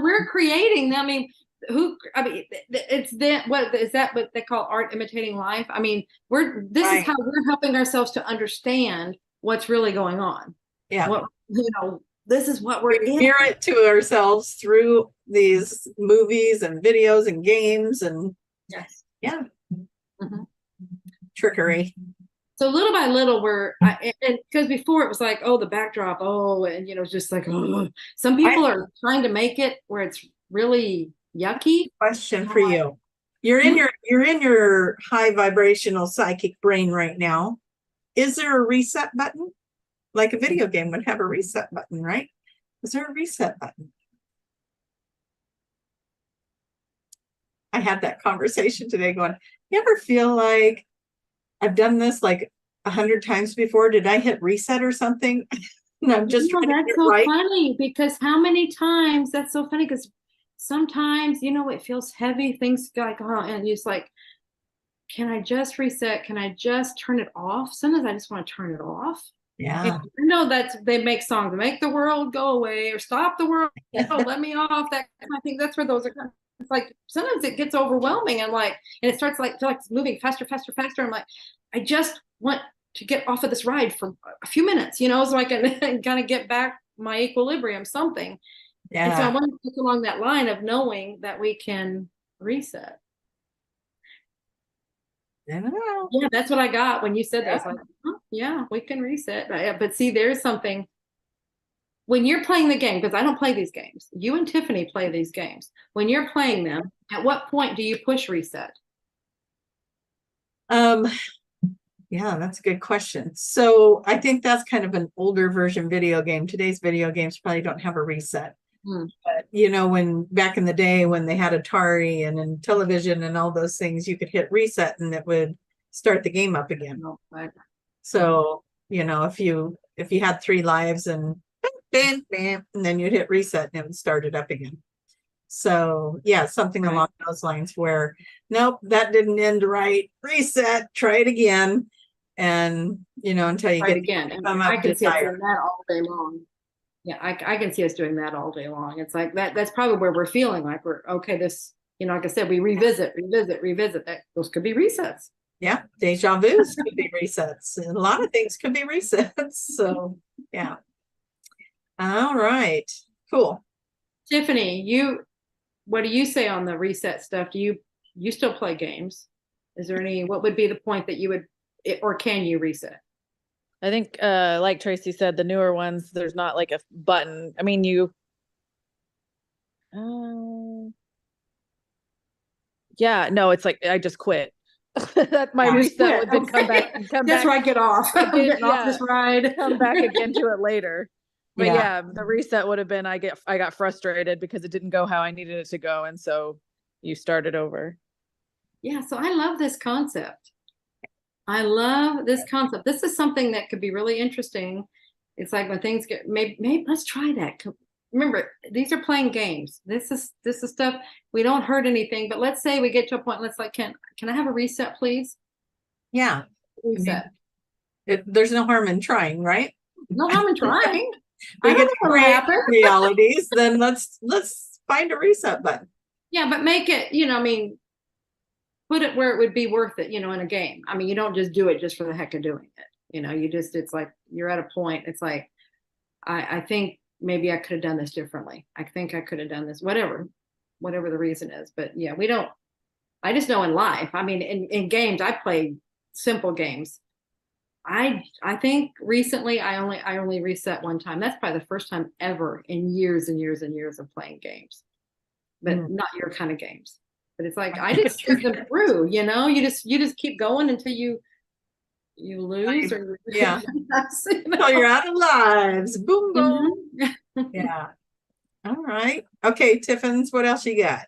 We're creating them. It's what is that? What they call art imitating life? This is how we're helping ourselves to understand what's really going on. Yeah. This is what we're in. Mirror it to ourselves through these movies and videos and games and trickery. So little by little, because before it was like, oh, the backdrop, and just like, oh. Some people are trying to make it where it's really yucky. Question for you. You're in your high vibrational psychic brain right now. Is there a reset button? Like a video game would have a reset button, right? Is there a reset button? I had that conversation today going, you ever feel like I've done this like 100 times before? Did I hit reset or something? And I'm just trying to get that's it so right. funny because how many times that's so funny because sometimes, you know, it feels heavy, things like, oh, and you're just like, can I just reset? Can I just turn it off? Sometimes I just want to turn it off. Yeah. I know that they make songs, make the world go away or stop the world, let me off, that kind of thing. That's where those are. It's like sometimes it gets overwhelming. I'm like, and it starts like feel like it's moving faster, faster, faster. I'm like, I just want to get off of this ride for a few minutes, you know, so I can kind of get back my equilibrium, something. Yeah. And so I want to look along that line of knowing that we can reset. I don't know. Yeah, that's what I got when you said that. It's like, oh, yeah, we can reset. But see, there's something when you're playing the game, because I don't play these games. You and Tiffany play these games. When you're playing them, at what point do you push reset? Yeah, that's a good question. So I think that's kind of an older version video game. Today's video games probably don't have a reset. But you know, when back in the day when they had Atari and in television and all those things, you could hit reset and it would start the game up again. So, you know, if you had 3 lives and bam, bam, and then you'd hit reset and it would start it up again. So yeah, something along those lines where, nope, that didn't end right. Reset, try it again. And, you know, until you get again. And I can see us doing that all day long. Yeah, I can see us doing that all day long. It's like that's probably where we're feeling like we're okay. This, you know, like I said, we revisit. That those could be resets. Yeah, deja vu's could be resets. And a lot of things could be resets. So yeah. All right. Cool. Tiffany, what do you say on the reset stuff? Do you still play games? Is there what would be the point that you would, or can you reset? I think, like Tracie said, the newer ones, there's not like a button. I mean, yeah, no, it's like, I just quit. That my reset would then come back. That's where I get off. I'm getting off this ride. Come back again to it later. But yeah, the reset would have been, I got frustrated because it didn't go how I needed it to go. And so you started over. Yeah. So I love this concept. This is something that could be really interesting. It's like when things get, maybe let's try that. Remember, these are playing games. This is stuff, we don't hurt anything, but let's say we get to a point, let's like, can I have a reset, please? Yeah. Reset. There's no harm in trying, right? No harm in trying. We get to create realities, then let's find a reset button. Yeah, but make it, you know, I mean, put it where it would be worth it, you know, in a game. I mean, you don't just do it just for the heck of doing it. You know, it's like, you're at a point, it's like, I think maybe I could have done this differently. I think I could have done this, whatever the reason is. But yeah, I just know in life, I mean, in games, I play simple games. I think recently I only reset one time. That's probably the first time ever in years and years and years of playing games, but not your kind of games. But it's like, I just see them through, you know, you just keep going until you lose or yeah. Until you're out of lives. Boom, boom. Yeah. All right. Okay, Tiffins, what else you got?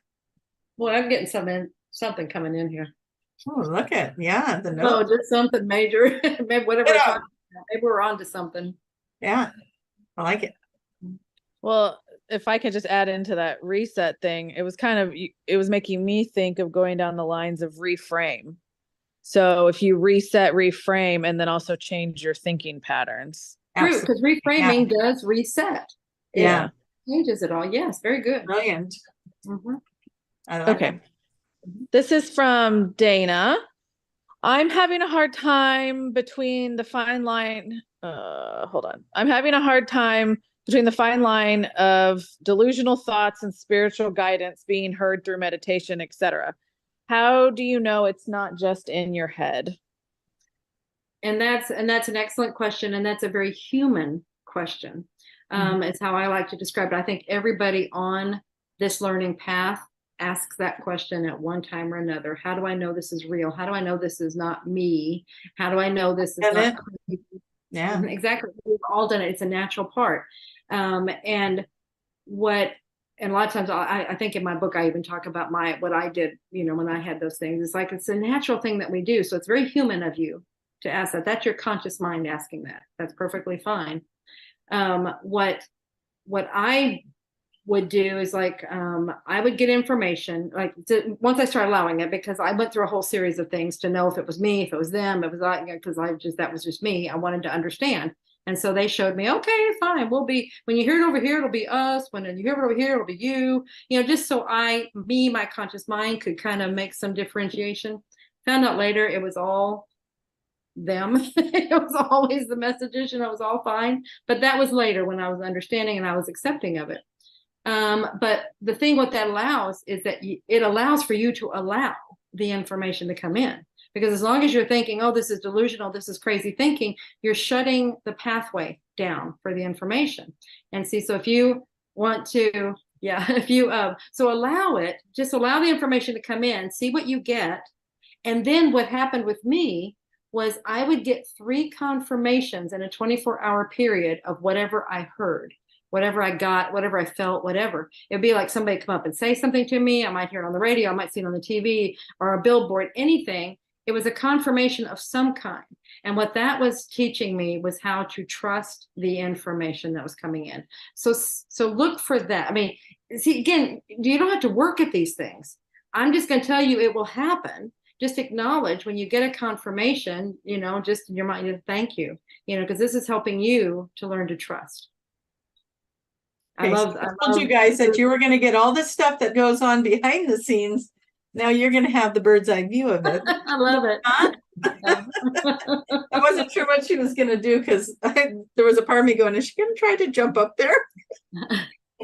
Well, I'm getting something coming in here. Oh, look at the note. Oh, just something major. Maybe whatever. Maybe we're on to something. Yeah, I like it. Well, if I could just add into that reset thing, it was making me think of going down the lines of reframe. So if you reset, reframe, and then also change your thinking patterns. True, because reframing does reset. Yeah. Changes it all. Yes, very good. Brilliant. Okay. This is from Dana. I'm having a hard time between the fine line. I'm having a hard time between the fine line of delusional thoughts and spiritual guidance being heard through meditation, etc. How do you know it's not just in your head? And that's an excellent question. And that's a very human question. It's how I like to describe it. I think everybody on this learning path asks that question at one time or another. How do I know this is real? How do I know this is not me? How do I know this is not crazy? Yeah, exactly. We've all done it. It's a natural part. And a lot of times I think in my book, I even talk about what I did, when I had those things. It's like, it's a natural thing that we do. So it's very human of you to ask that. That's your conscious mind asking that. That's perfectly fine. What I would do is I would get information once I started allowing it, because I went through a whole series of things to know if it was me, if it was them, it was because that was just me. I wanted to understand. And so they showed me, okay, fine. When you hear it over here, it'll be us. When you hear it over here, it'll be you, just so my conscious mind could kind of make some differentiation. Found out later it was all them. It was always the messages, it was all fine. But that was later when I was understanding and I was accepting of it. But the thing what that allows is that it allows for you to allow the information to come in. Because as long as you're thinking, oh, this is delusional, this is crazy thinking, you're shutting the pathway down for the information. And see, so if you want to, so just allow the information to come in, see what you get. And then what happened with me was I would get 3 confirmations in a 24-hour period of whatever I heard, whatever I got, whatever I felt, whatever. It'd be like somebody come up and say something to me. I might hear it on the radio, I might see it on the TV or a billboard, anything. It was a confirmation of some kind. And what that was teaching me was how to trust the information that was coming in. So look for that. I mean, see, again, you don't have to work at these things. I'm just going to tell you it will happen. Just acknowledge when you get a confirmation, just in your mind, thank you, because this is helping you to learn to trust. Okay, I told you guys that you were going to get all this stuff that goes on behind the scenes. Now you're going to have the bird's eye view of it. I love it. I wasn't sure what she was going to do because there was a part of me going, is she going to try to jump up there?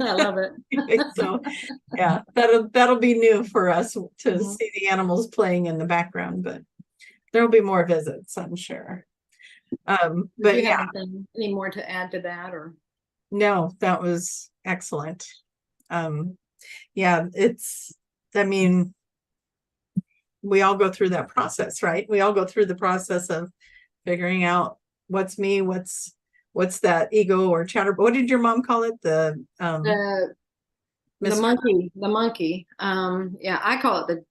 I love it. So yeah, that'll be new for us to see the animals playing in the background, but there'll be more visits, I'm sure. But yeah, any more to add to that? Or no, that was excellent. Yeah, we all go through that process, right? We all go through the process of figuring out what's me, what's that ego or chatter. What did your mom call it? The monkey. Yeah, I call it the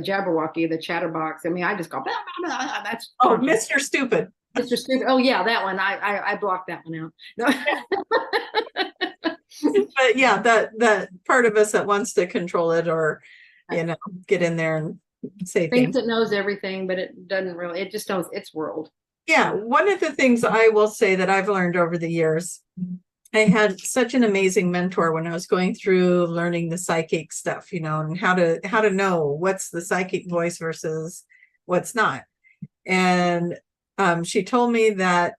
Jabberwocky, the chatterbox. I mean, I just go, blah, blah, blah. That's Mr. Stupid. Mr. Stupid. Oh yeah, that one. I blocked that one out. No. But yeah, that part of us that wants to control it or get in there and say things. It knows everything, but it doesn't really. It just knows its world. Yeah, one of the things I will say that I've learned over the years, I had such an amazing mentor when I was going through learning the psychic stuff, and how to know what's the psychic voice versus what's not. And she told me that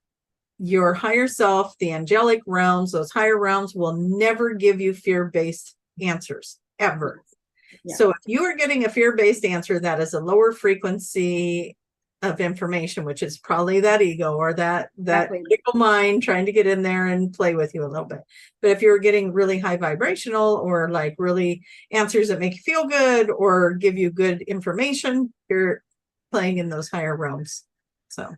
your higher self, the angelic realms, those higher realms will never give you fear-based answers, ever. Yeah. So if you are getting a fear-based answer, that is a lower frequency of information, which is probably that ego or that ego mind trying to get in there and play with you a little bit. But if you're getting really high vibrational or like really answers that make you feel good or give you good information, you're playing in those higher realms. So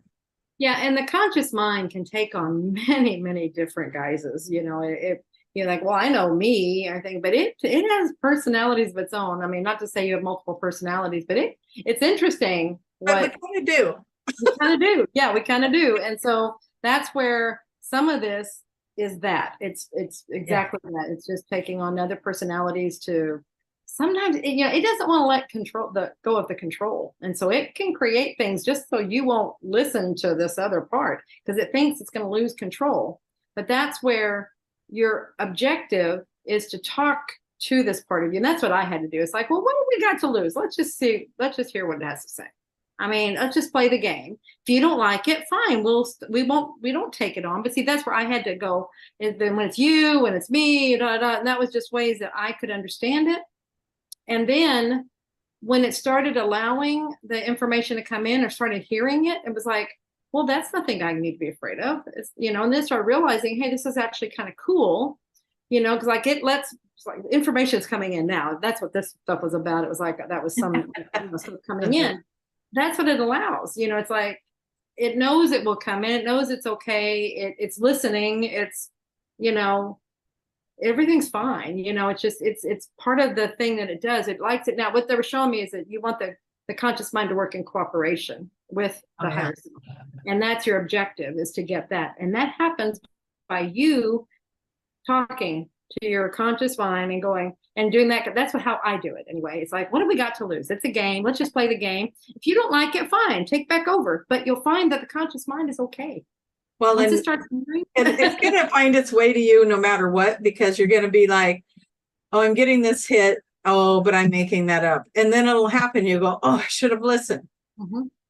yeah, and the conscious mind can take on many, many different guises. You're like, well, I know me, I think, but it has personalities of its own. I mean, not to say you have multiple personalities, but it's interesting. But we kind of do. We kind of do. Yeah, we kind of do. And so that's where some of this is that. It's exactly that. It's just taking on other personalities to sometimes, it doesn't want to let go of the control. And so it can create things just so you won't listen to this other part because it thinks it's going to lose control. But that's where your objective is to talk to this part of you. And that's what I had to do. It's like, well, what do we got to lose? Let's just hear what it has to say. I mean, let's just play the game. If you don't like it, fine. We don't take it on. But see, that's where I had to go. And then when it's you, when it's me, and that was just ways that I could understand it. And then when it started allowing the information to come in or started hearing it, it was like, well, that's nothing I need to be afraid of. And then start realizing, hey, this is actually kind of cool, because like it lets it's like information is coming in now. That's what this stuff was about. It was like that was some stuff coming in. That's what it allows. You know, it's like it knows it will come in. It knows it's okay. It's listening. It's, you know, everything's fine. You know, it's just it's part of the thing that it does. It likes it. Now, what they were showing me is that you want the conscious mind to work in cooperation with the higher self, and that's your objective, is to get that, and that happens by you talking to your conscious mind and going and doing that. That's how I do it anyway. It's like, what have we got to lose? It's a game. Let's just play the game. If you don't like it, fine, take back over. But you'll find that the conscious mind is okay. Well, once it starts it's going to find its way to you no matter what, because you're going to be like, oh, I'm getting this hit. Oh, but I'm making that up. And then it'll happen. You go, oh, I should have listened.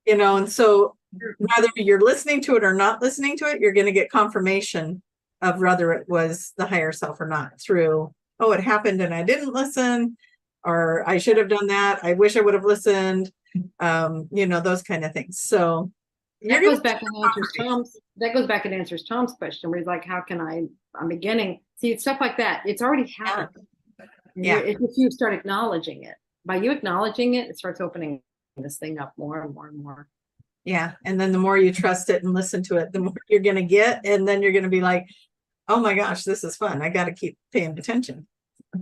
You know, and so whether you're listening to it or not listening to it, you're going to get confirmation of whether it was the higher self or not through, oh, it happened and I didn't listen, or I should have done that. I wish I would have listened. You know, those kind of things. So that goes back and answers Tom's question, where he's like, how can I'm beginning. See, it's stuff like that. It's already happened. Yeah. If you start acknowledging it, by you acknowledging it, it starts opening this thing up more and more and more. Yeah. And then the more you trust it and listen to it, the more you're going to get. And then you're going to be like, oh my gosh, this is fun. I got to keep paying attention.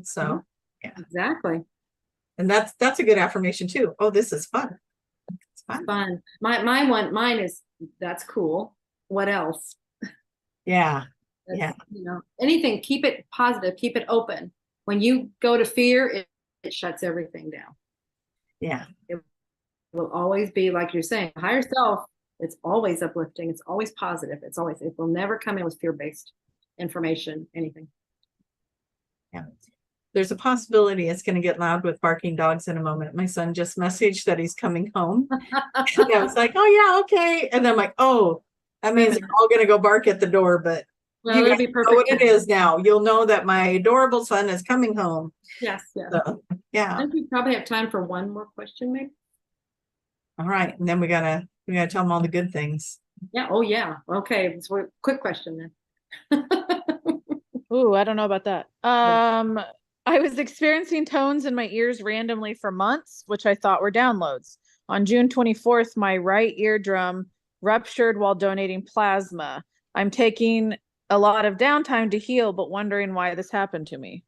So, yeah. Exactly. And that's a good affirmation too. Oh, this is fun. It's fun. Fun. Mine is, that's cool. What else? Yeah. You know, anything, keep it positive, keep it open. When you go to fear, it shuts everything down. Yeah. It will always be, like you're saying, higher self, it's always uplifting, it's always positive, it will never come in with fear-based information, anything. Yeah. There's a possibility it's going to get loud with barking dogs in a moment. My son just messaged that he's coming home. And I was like, oh yeah, okay. And I'm like, oh, that means they're all going to go bark at the door, but well, you it'll be perfect. know what it is now. You'll know that my adorable son is coming home. Yes. So, yeah. I think we probably have time for one more question, maybe. All right. And then we gotta tell them all the good things. Yeah. Oh yeah. Okay. So quick question then. Ooh, I don't know about that. I was experiencing tones in my ears randomly for months, which I thought were downloads. On June 24th, my right eardrum ruptured while donating plasma. I'm taking a lot of downtime to heal, but wondering why this happened to me.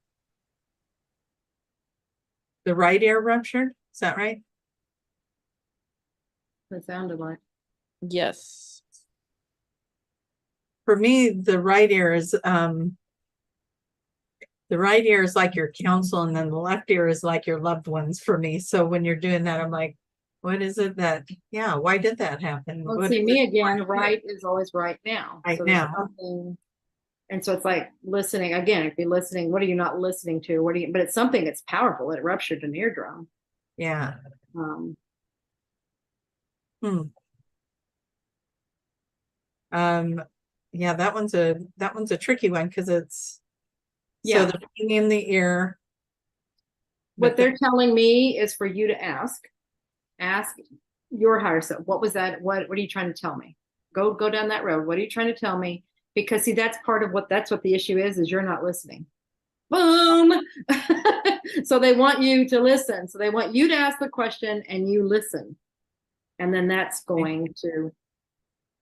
The right ear ruptured? Is that right? It sounded like. Yes. For me, the right ear is like your counsel, and then the left ear is like your loved ones for me. So when you're doing that, I'm like, what is it that, why did that happen? Well, see, me again, right is always right now. Right so now. And so it's like listening again. If you're listening, what are you not listening to? But it's something that's powerful. It ruptured an eardrum. Yeah. Yeah, that one's a tricky one, because it's so they're putting in the ear. What they're telling me is for you to ask your higher self, what was that? What are you trying to tell me? Go down that road. What are you trying to tell me? Because see, that's what the issue is you're not listening. Boom. So they want you to listen. So they want you to ask the question and you listen. And then that's going to,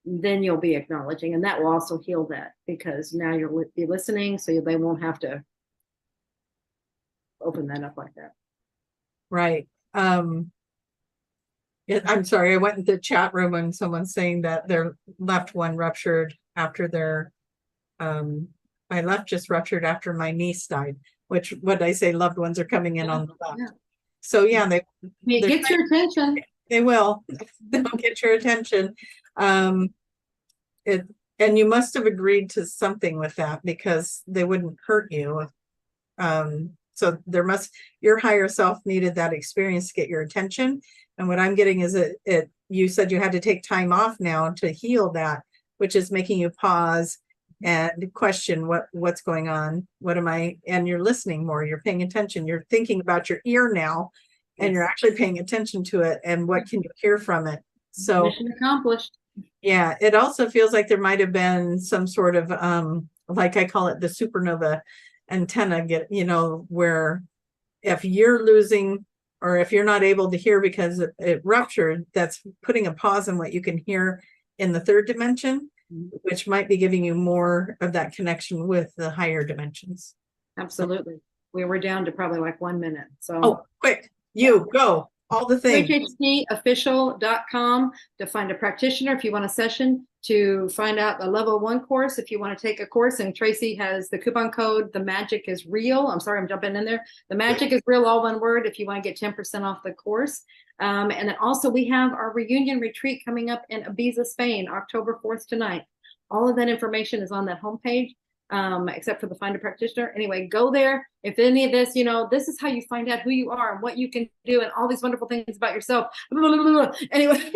then you'll be acknowledging, and that will also heal that, because now you'll be listening, so they won't have to open that up like that. Right. I'm sorry, I went into the chat room and someone's saying that their left one ruptured after their my left just ruptured after my niece died, which, what did I say, loved ones are coming in on the left. Yeah. So yeah, it gets your attention. They will. They'll get your attention. And you must have agreed to something with that, because they wouldn't hurt you. So your higher self needed that experience to get your attention. And what I'm getting is you said you had to take time off now to heal that, which is making you pause and question what's going on. And you're listening more, you're paying attention, you're thinking about your ear now, and you're actually paying attention to it, and what can you hear from it? So mission accomplished. Yeah, it also feels like there might have been some sort of like I call it the supernova antenna get, where if you're losing or if you're not able to hear because it ruptured, that's putting a pause in what you can hear in the third dimension, which might be giving you more of that connection with the higher dimensions. Absolutely. We were down to probably like 1 minute. So quick, go. All the things. HHCofficial.com to find a practitioner if you want a session, to find out a level 1 course if you want to take a course. And Tracie has the coupon code, The Magic is Real. I'm sorry, I'm jumping in there. The Magic is Real, all one word, if you want to get 10% off the course. And then also we have our reunion retreat coming up in Ibiza, Spain, October 4th to 9th. All of that information is on that homepage. Except for the find a practitioner. Anyway, go there. If any of this, this is how you find out who you are and what you can do and all these wonderful things about yourself. Anyway,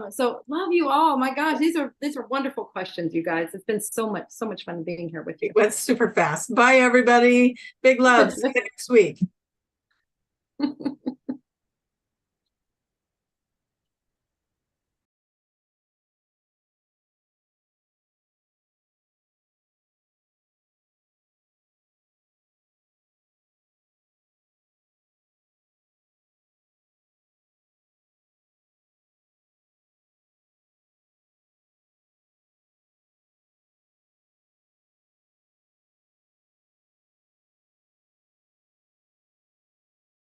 so love you all. My gosh, these are wonderful questions, you guys. It's been so much fun being here with you. It went super fast. Bye, everybody. Big love. See you next week.